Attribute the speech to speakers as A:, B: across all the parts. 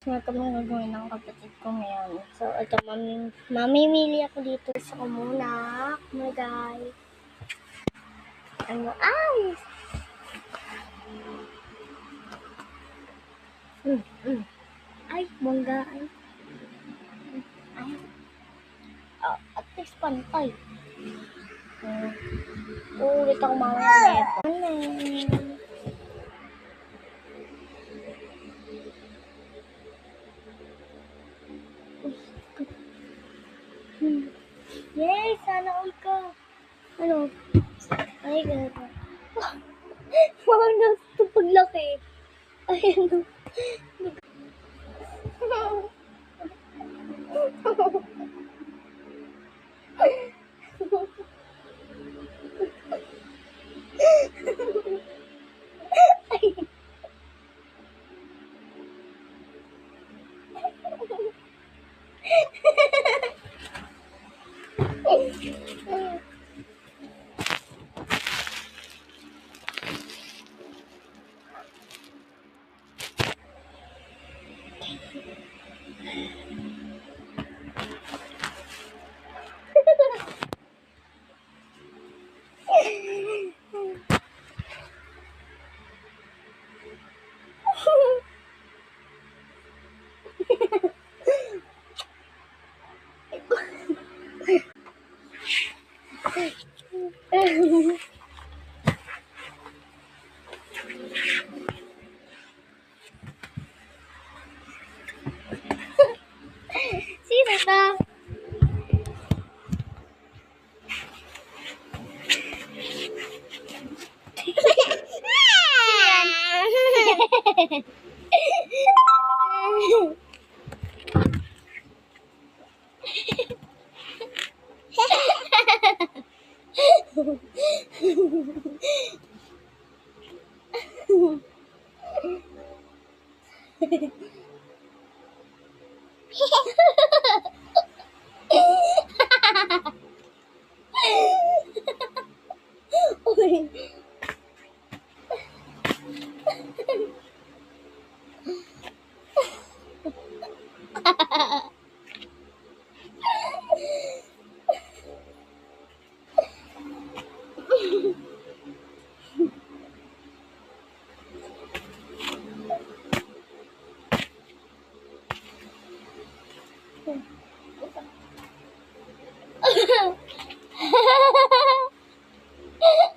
A: nga kami gagawin ng kapatid ko ngayon. So, ito, mamimili ako dito. Gusto ko muna. Oh my God. Ano? Ay! Ay, bongga. Ay. At least pantay. Ulit ako mamaya nito. Yay! Sana all ka. Ano? Ay, ganito. Paano ito paglaki? Ayan. Sino to?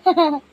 A: Ha ha ha.